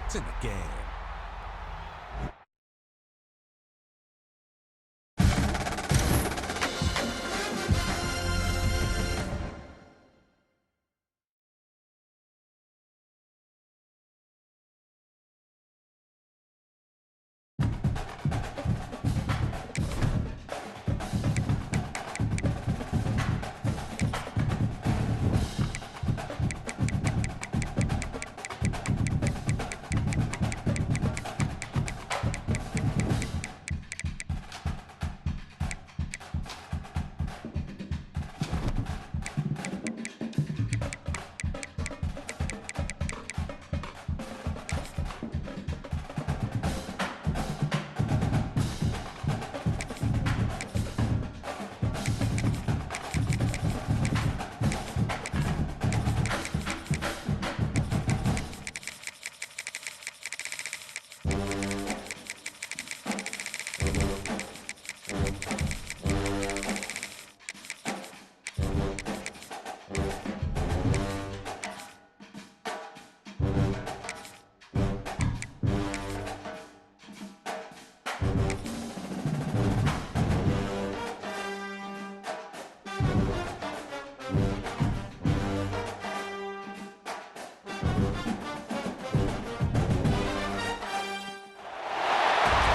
It's in the game.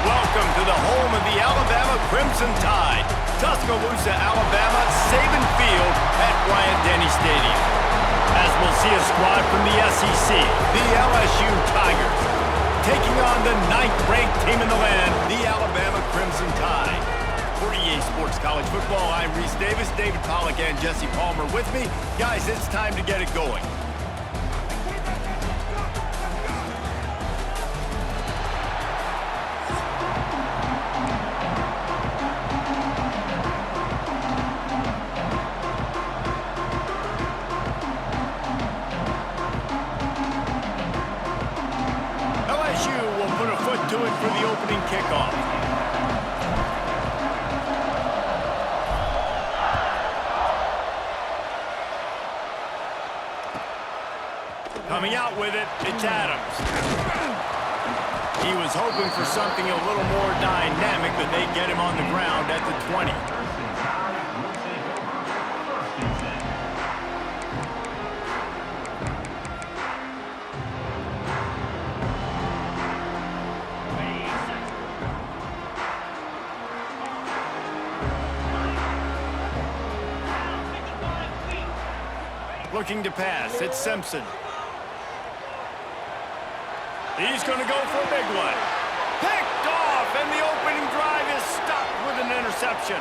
Welcome to the home of the Alabama Crimson Tide, Tuscaloosa, Alabama, Saban Field at Bryant-Denny Stadium. As we'll see a squad from the SEC, the LSU Tigers, taking on the 9th-ranked team in the land, the Alabama Crimson Tide. For EA Sports College Football, I'm Reese Davis, David Pollack, and Jesse Palmer with me. Guys, it's time to get it going. To it for the opening kickoff. Coming out with it, it's Adams. He was hoping for something a little more dynamic, but they get him on the ground at the 20. Looking to pass, it's Simpson. He's going to go for a big one. Picked off, and the opening drive is stopped with an interception.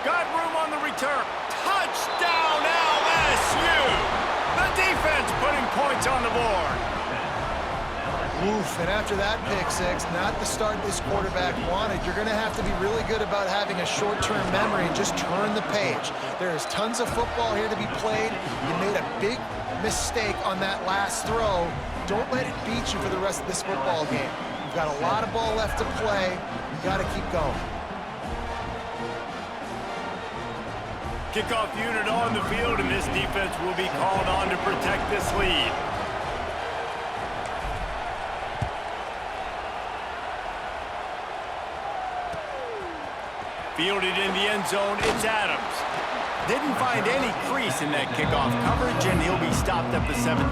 Got room on the return. Touchdown, LSU! The defense putting points on the board. Oof, and after that pick six, not the start this quarterback wanted. You're going to have to be really good about having a short-term memory and just turn the page. There's tons of football here to be played. You made a big mistake on that last throw. Don't let it beat you for the rest of this football game. You've got a lot of ball left to play. You got to keep going. Kickoff unit on the field, and this defense will be called on to protect this lead. Fielded in the end zone, it's Adams. Didn't find any crease in that kickoff coverage, and he'll be stopped at the 17.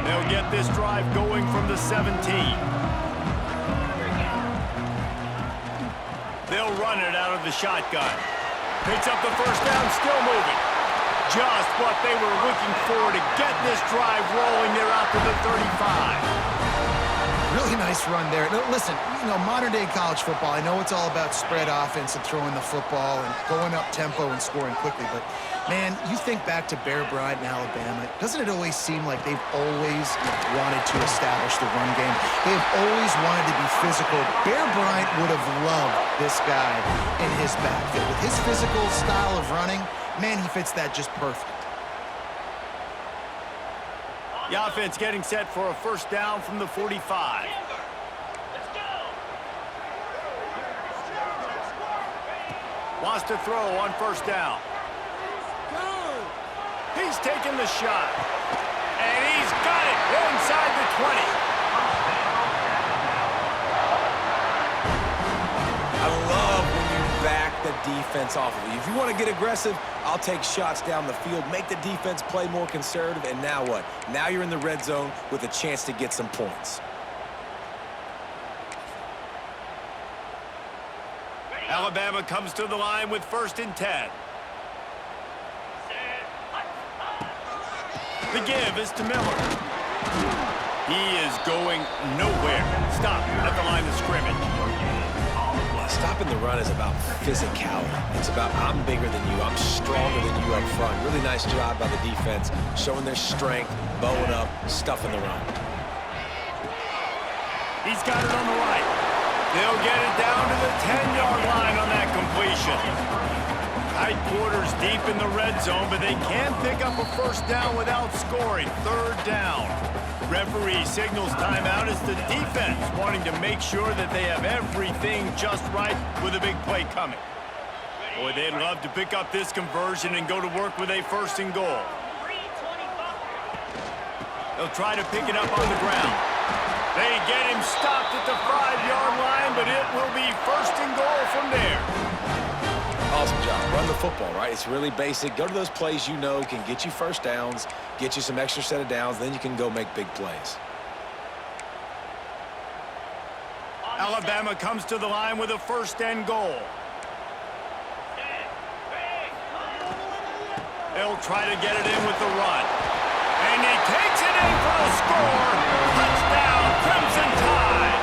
They'll get this drive going from the 17. They'll run it out of the shotgun. Picks up the first down, still moving. Just what they were looking for to get this drive rolling. They're out to the 35. Really nice run there. Now, listen, you know, modern-day college football, I know it's all about spread offense and throwing the football and going up tempo and scoring quickly, but, man, you think back to Bear Bryant in Alabama, doesn't it always seem like they've always wanted to establish the run game? They've always wanted to be physical. Bear Bryant would have loved this guy in his backfield. With his physical style of running, man, he fits that just perfect. The offense getting set for a first down from the 45. Wants to throw on first down. He's taking the shot. And he's got it inside the 20. I love when you back the defense off of you. If you want to get aggressive, I'll take shots down the field, make the defense play more conservative, and now what? Now you're in the red zone with a chance to get some points. Alabama comes to the line with 1st and 10. The give is to Miller. He is going nowhere. Stop at the line of scrimmage. Yeah, stopping the run is about physicality. It's about I'm bigger than you, I'm stronger than you up front. Really nice job by the defense, showing their strength, bowing up, stuffing the run. He's got it on the right. They'll get it down to the 10-yard line on that completion. Tight quarters deep in the red zone, but they can pick up a 1st down without scoring. 3rd down. Referee signals timeout as the defense wanting to make sure that they have everything just right with a big play coming. Boy, they'd love to pick up this conversion and go to work with a 1st and goal. They'll try to pick it up on the ground. They get him stopped at the 5-yard line, but it will be 1st and goal from there. Awesome job. Run the football, right? It's really basic. Go to those plays you know can get you 1st downs, get you some extra set of downs, then you can go make big plays. Alabama comes to the line with a 1st and goal. They'll try to get it in with the run. And he takes it in for a score. Touchdown, Crimson Tide.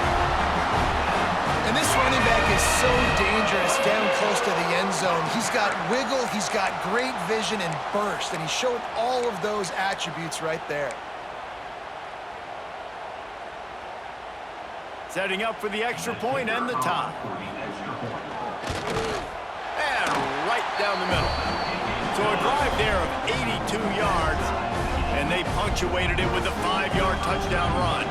And this running back is so dangerous down close to the end zone. He's got wiggle, he's got great vision and burst, and he showed all of those attributes right there. Setting up for the extra point and the tie. And right down the middle. So a drive there of 82 yards, and they punctuated it with a 5-yard touchdown run.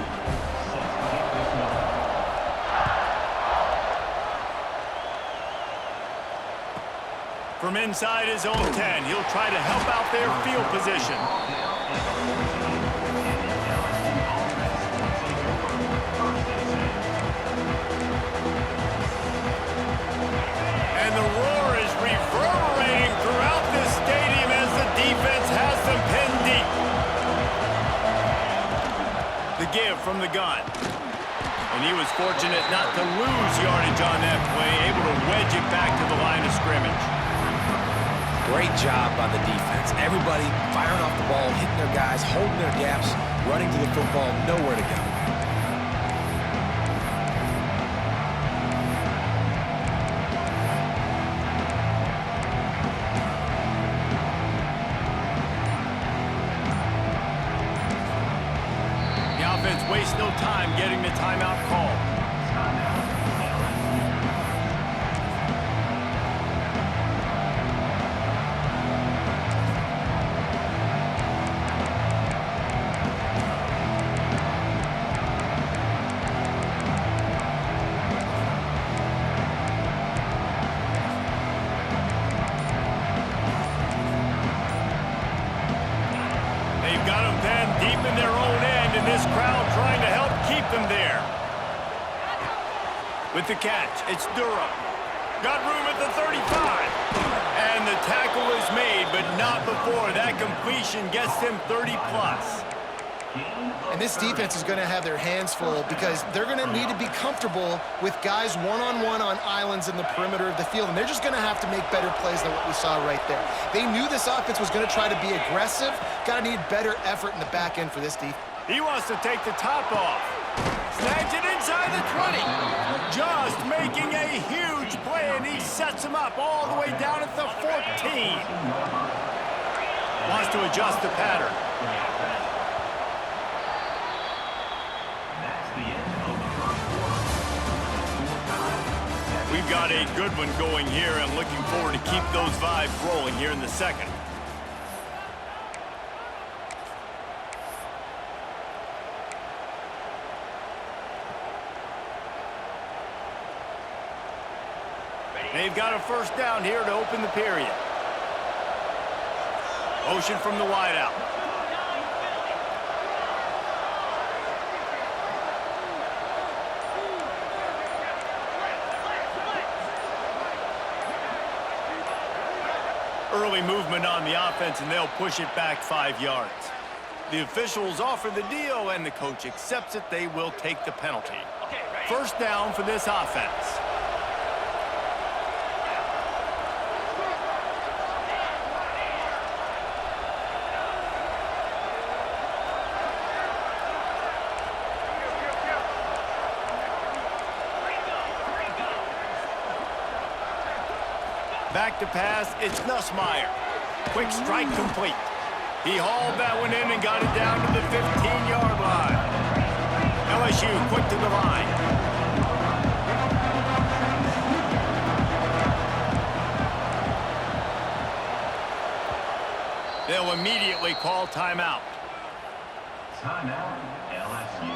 From inside his own 10, he'll try to help out their field position. And the roar is reverberating throughout this stadium as the defense has them pinned deep. The give from the gun. And he was fortunate not to lose yardage on that play, able to wedge it back to the line of scrimmage. Great job by the defense. Everybody firing off the ball, hitting their guys, holding their gaps, running to the football, nowhere to go. The offense wastes no time getting the timeout called. They've got them pinned deep in their own end, and this crowd trying to help keep them there. With the catch, it's Durham. Got room at the 35. And the tackle is made, but not before that completion gets them 30-plus. And this defense is going to have their hands full because they're going to need to be comfortable with guys one-on-one on islands in the perimeter of the field, and they're just going to have to make better plays than what we saw right there. They knew this offense was going to try to be aggressive. Got to need better effort in the back end for this defense. He wants to take the top off. Snags it inside the 20. Just making a huge play, and he sets him up all the way down at the 14. Wants to adjust the pattern. We've got a good one going here, and looking forward to keep those vibes rolling here in the second. They've got a first down here to open the period. Motion from the wideout. Early movement on the offense, and they'll push it back 5 yards. The officials offer the deal, and the coach accepts it. They will take the penalty. First down for this offense. Back to pass, it's Nussmeier. Quick strike complete. He hauled that one in and got it down to the 15-yard line. LSU quick to the line. They'll immediately call timeout. Timeout, LSU.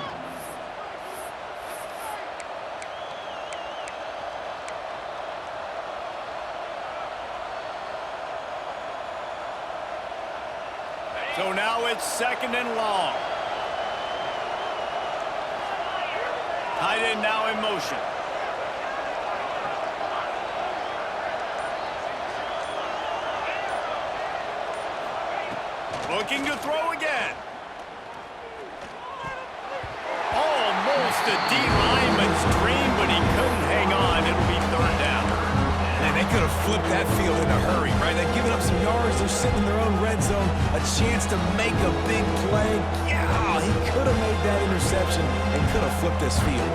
So now it's second and long. Tight end now in motion. Looking to throw again. Almost a D-lineman's dream, but he couldn't hang on. It'll be third down. Man, they could have flipped that field in a hurry, right? They've given up some yards. They're sitting in their own red zone. A chance to make a big play. Yeah, he could have made that interception and could have flipped this field.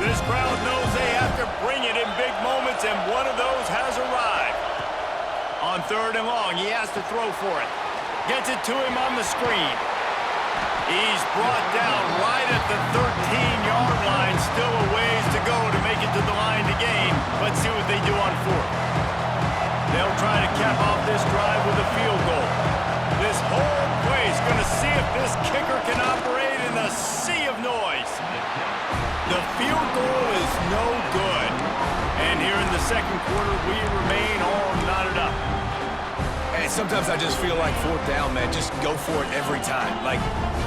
This crowd knows they have to bring it in big moments, and one of those has arrived. On third and long, he has to throw for it. Gets it to him on the screen. He's brought down right at the 13-yard line. Still a ways to go to make it to the line to gain. Let's see what they do on fourth. They'll try to cap off this drive with a field goal. This whole place going to see if this kicker can operate in a sea of noise. The field goal is no good. And here in the second quarter, we remain all knotted up. And sometimes I just feel like fourth down, man. Just go for it every time. Like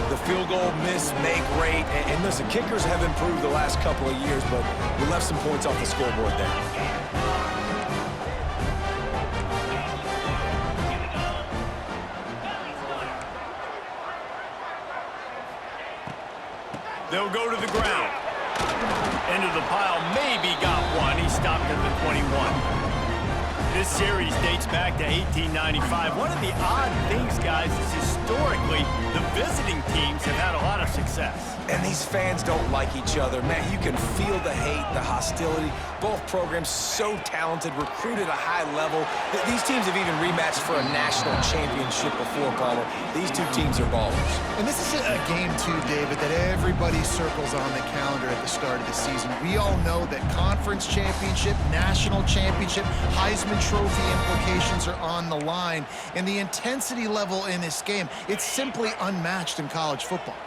the field goal miss, make rate. And listen, kickers have improved the last couple of years, but we left some points off the scoreboard there. They'll go to the ground. Into the pile, maybe got one. He stopped at the 21. This series dates back to 1895. One of the odd things, guys, is historically the visiting teams have had a lot of success. And these fans don't like each other. Man, you can feel the hate, the hostility. Both programs so talented, recruited at a high level. These teams have even rematched for a national championship before, Palmer. These two teams are ballers. And this is a game, too, David, that everybody circles on the calendar at the start of the season. We all know that conference championship, national championship, Heisman Trophy implications are on the line. And the intensity level in this game, it's simply unmatched in college football.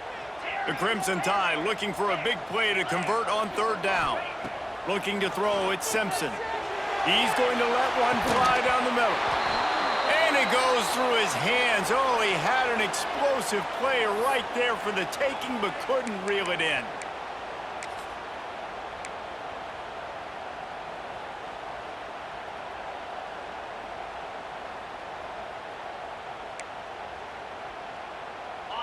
The Crimson Tide looking for a big play to convert on third down. Looking to throw, it's Simpson. He's going to let one fly down the middle. And it goes through his hands. Oh, he had an explosive play right there for the taking, but couldn't reel it in.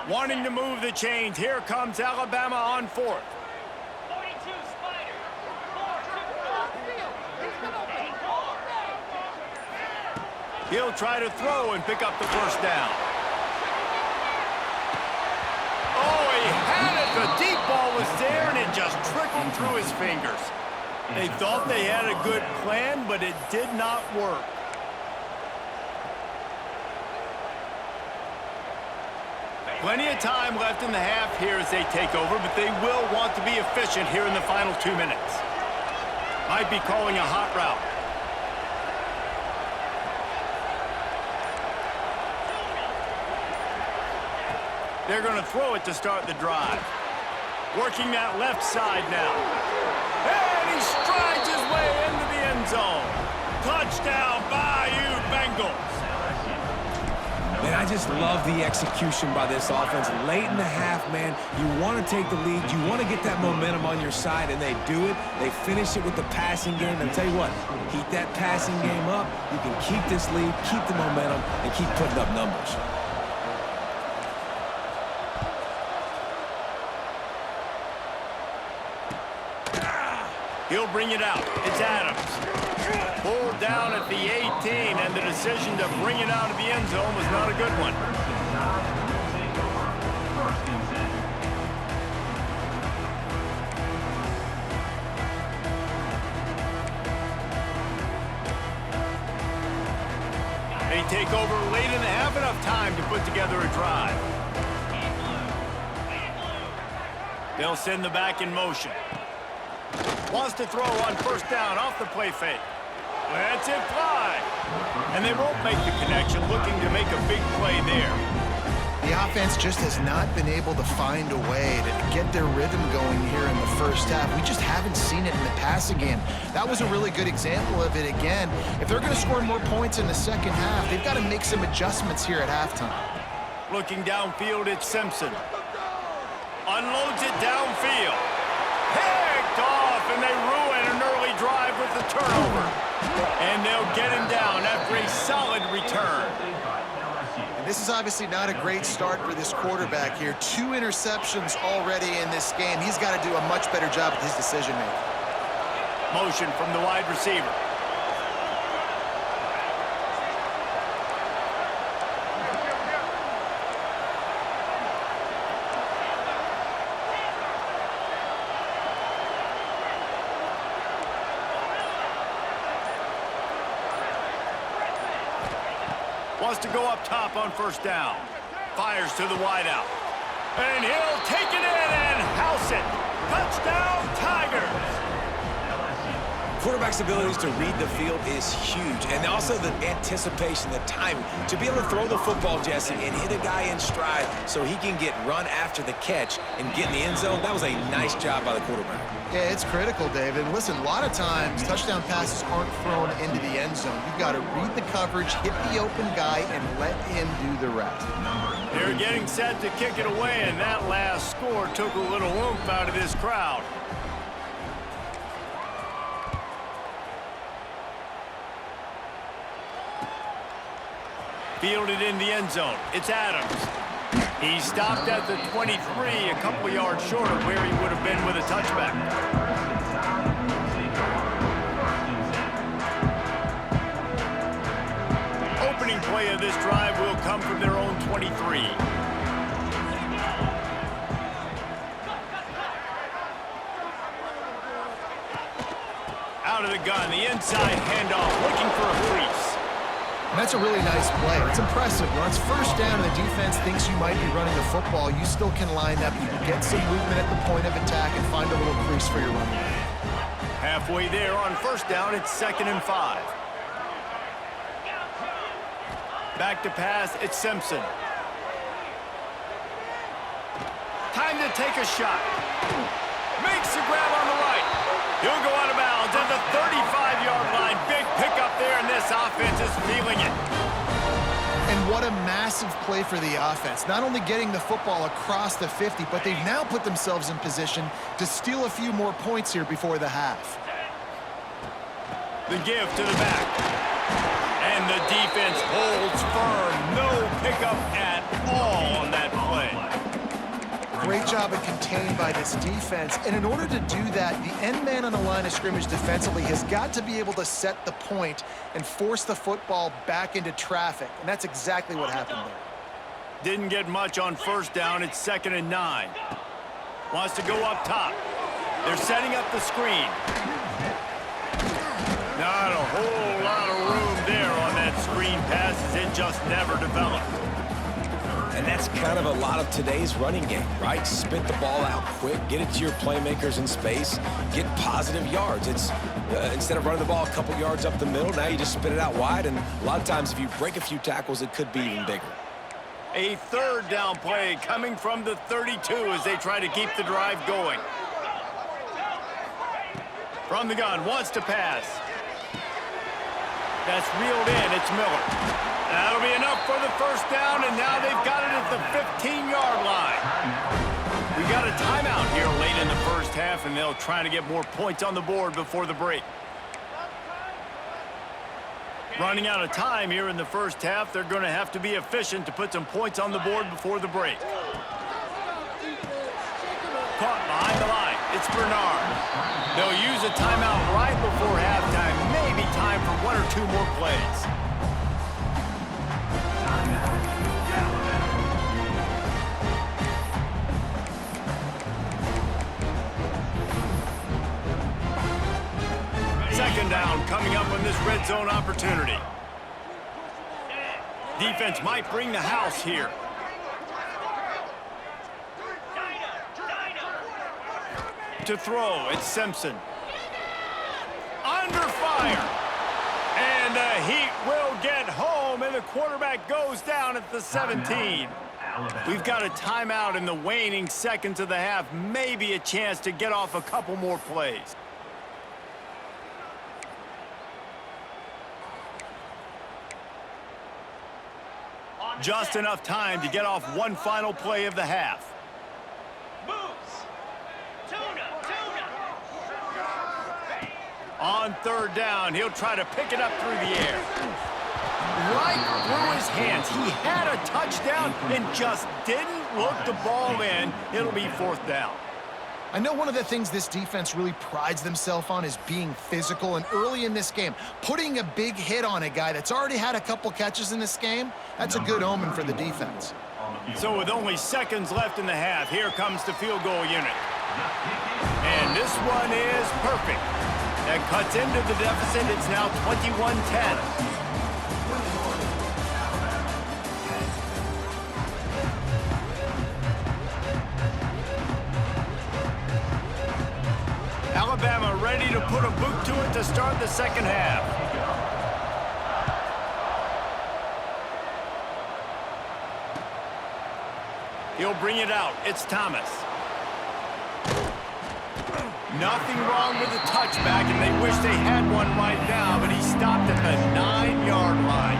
Wanting to move the chains. Here comes Alabama on fourth. 42 Spider. He'll try to throw and pick up the first down. Oh, he had it. The deep ball was there, and it just trickled through his fingers. They thought they had a good plan, but it did not work. Plenty of time left in the half here as they take over, but they will want to be efficient here in the final 2 minutes. Might be calling a hot route. They're going to throw it to start the drive. Working that left side now. And and he strides his way into the end zone. Touchdown, Bayou Bengals. Man, I just love the execution by this offense. Late in the half, man, you want to take the lead. You want to get that momentum on your side, and they do it. They finish it with the passing game. And I'll tell you what, keep that passing game up. You can keep this lead, keep the momentum, and keep putting up numbers. He'll bring it out. It's Adams. Pulled down at the 18, and the decision to bring it out of the end zone was not a good one. They take over late in the half, enough time to put together a drive. They'll send the back in motion. Wants to throw on first down off the play fake. Lets it fly. And they won't make the connection, looking to make a big play there. The offense just has not been able to find a way to get their rhythm going here in the first half. We just haven't seen it in the passing game. That was a really good example of it again. If they're going to score more points in the second half, they've got to make some adjustments here at halftime. Looking downfield, it's Simpson. Unloads it downfield. Picked off, and they ruin an early drive with the turnover. And they'll get him down after a solid return. And this is obviously not a great start for this quarterback here. 2 interceptions already in this game. He's got to do a much better job with his decision-making. Motion from the wide receiver. Wants to go up top on first down. Fires to the wideout. And he'll take it in and house it. Touchdown, Tigers. Quarterback's abilities to read the field is huge, and also the anticipation, the timing. To be able to throw the football, Jesse, and hit a guy in stride so he can get run after the catch and get in the end zone, that was a nice job by the quarterback. Yeah, it's critical, David. And listen, a lot of times, touchdown passes aren't thrown into the end zone. You've got to read the coverage, hit the open guy, and let him do the rest. They're getting set to kick it away, and that last score took a little oomph out of this crowd. Fielded in the end zone. It's Adams. He stopped at the 23, a couple yards short of where he would have been with a touchback. Opening play of this drive will come from their own 23. Out of the gun, the inside handoff, looking for a crease. And that's a really nice play. It's impressive. When it's first down and the defense thinks you might be running the football, you still can line up. You can get some movement at the point of attack and find a little crease for your running back. Halfway there on first down, it's 2nd and 5. Back to pass, it's Simpson. Time to take a shot. Makes the grab on the right. He'll go out of bounds at the 35-yard line. Big pickup there, and this offense is feeling it. And what a massive play for the offense. Not only getting the football across the 50, but they've now put themselves in position to steal a few more points here before the half. The give to the back. And the defense holds firm. No pickup at all on that play. Great job of contained by this defense. And in order to do that, the end man on the line of scrimmage defensively has got to be able to set the point and force the football back into traffic. And that's exactly what happened there. Didn't get much on first down. It's 2nd and 9. Wants to go up top. They're setting up the screen. Not a whole lot of room there on that screen pass as it just never developed. And that's kind of a lot of today's running game, right? Spit the ball out quick, get it to your playmakers in space, get positive yards. It's instead of running the ball a couple yards up the middle, now you just spit it out wide, and a lot of times if you break a few tackles, it could be even bigger. A 3rd down play coming from the 32 as they try to keep the drive going. From the gun, wants to pass. That's reeled in, it's Miller. That'll be enough for the first down, and now they've got it at the 15-yard line. We got a timeout here late in the first half, and they'll try to get more points on the board before the break. Running out of time here in the first half, they're going to have to be efficient to put some points on the board before the break. Caught behind the line. It's Bernard. They'll use a timeout right before halftime. Maybe time for one or two more plays. Second down coming up on this red zone opportunity. Defense might bring the house here. To throw, it's Simpson. Under fire. And the Heat will get home, and the quarterback goes down at the 17. We've got a timeout in the waning seconds of the half. Maybe a chance to get off a couple more plays. Just enough time to get off one final play of the half. On third down, he'll try to pick it up through the air. Right through his hands. He had a touchdown and just didn't look the ball in. It'll be fourth down. I know one of the things this defense really prides themselves on is being physical, and early in this game, putting a big hit on a guy that's already had a couple catches in this game, that's a good omen for the defense. So with only seconds left in the half, here comes the field goal unit. And this one is perfect. That cuts into the deficit. It's now 21-10. Alabama ready to put a boot to it to start the second half. He'll bring it out. It's Thomas. Nothing wrong with the touchback, and they wish they had one right now, but he stopped at the 9-yard line.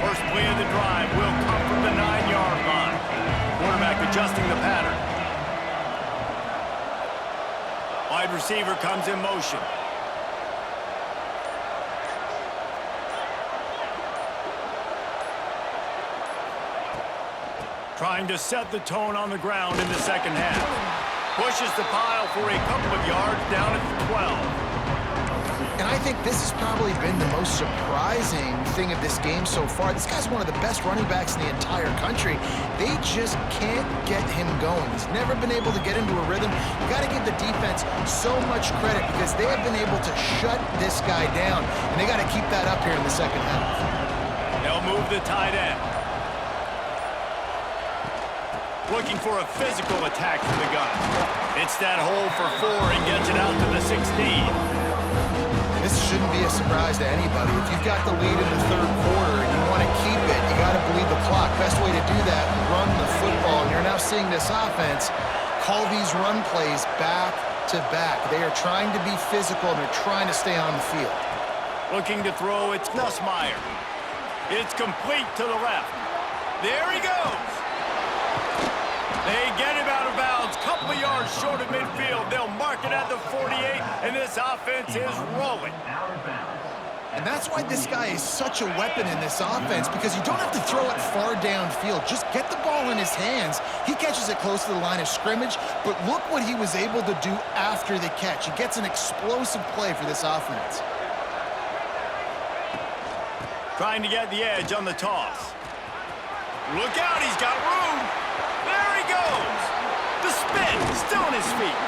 First play of the drive will come from the 9-yard line. Quarterback adjusting the pattern. Wide receiver comes in motion. Trying to set the tone on the ground in the second half. Pushes the pile for a couple of yards down at the 12. And I think this has probably been the most surprising thing of this game so far. This guy's one of the best running backs in the entire country. They just can't get him going. He's never been able to get into a rhythm. You got to give the defense so much credit because they have been able to shut this guy down, and they got to keep that up here in the second half. They'll move the tight end. Looking for a physical attack from the gun. It's that hole for 4 and gets it out to the 16. This shouldn't be a surprise to anybody. If you've got the lead in the third quarter and you want to keep it, you got to bleed the clock. Best way to do that, run the football. And you're now seeing this offense call these run plays back to back. They are trying to be physical, and they're trying to stay on the field. Looking to throw, it's Nussmeier. It's complete to the left. There he goes. They get him out of bounds, couple of yards short of midfield. They'll mark it at the 48, and this offense is rolling. And that's why this guy is such a weapon in this offense, because you don't have to throw it far downfield. Just get the ball in his hands. He catches it close to the line of scrimmage, but look what he was able to do after the catch. He gets an explosive play for this offense. Trying to get the edge on the toss. Look out, he's got room. There he goes. The spin, still on his feet.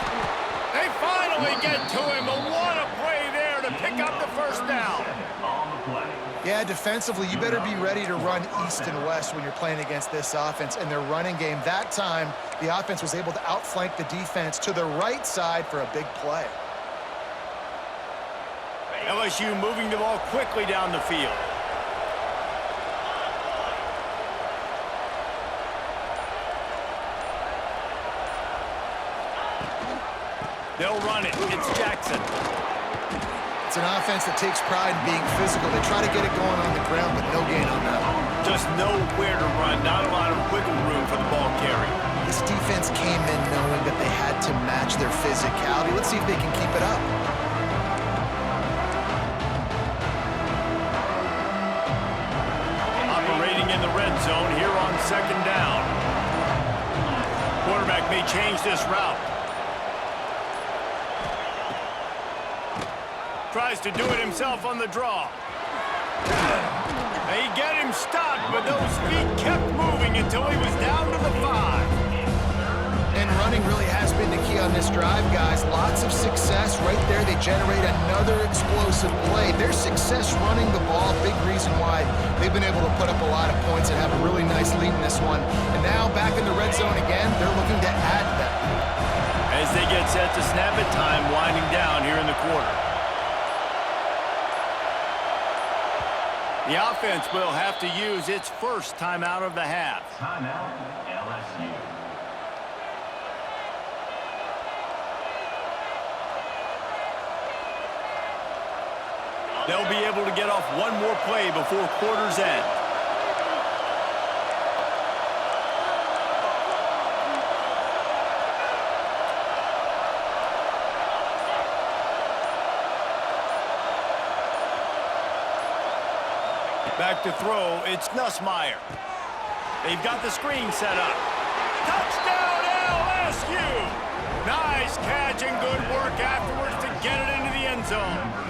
They finally get to him, but what a play there to pick up the first down. Yeah, defensively, you better be ready to run east and west when you're playing against this offense and their running game. That time, the offense was able to outflank the defense to the right side for a big play. LSU moving the ball quickly down the field. They'll run it. It's Jackson. It's an offense that takes pride in being physical. They try to get it going on the ground, but no gain on that one. Just nowhere to run. Not a lot of wiggle room for the ball carry. This defense came in knowing that they had to match their physicality. Let's see if they can keep it up. Operating in the red zone here on second down. Quarterback may change this route. Tries to do it himself on the draw. They get him stopped, but those feet kept moving until he was down to the 5. And running really has been the key on this drive, guys. Lots of success right there. They generate another explosive play. Their success running the ball, big reason why they've been able to put up a lot of points and have a really nice lead in this one. And now back in the red zone again, they're looking to add to that lead. As they get set to snap it, time winding down here in the quarter. The offense will have to use its first timeout of the half. Timeout, LSU. They'll be able to get off one more play before quarter's end. Back to throw, it's Nussmeier. They've got the screen set up. Touchdown, LSU! Nice catch and good work afterwards to get it into the end zone.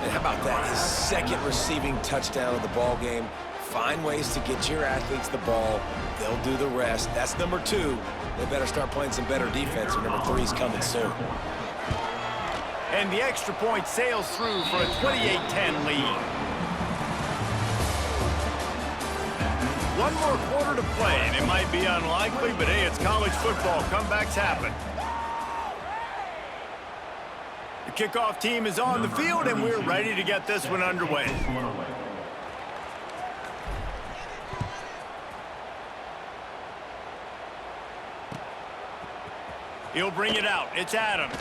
And how about that? His second receiving touchdown of the ball game. Find ways to get your athletes the ball. They'll do the rest. That's number 2. They better start playing some better defense, or number 3's coming soon. And the extra point sails through for a 28-10 lead. One more quarter to play, and it might be unlikely, but hey, it's college football. Comebacks happen. The kickoff team is on the field, and we're ready to get this one underway. He'll bring it out. It's Adams.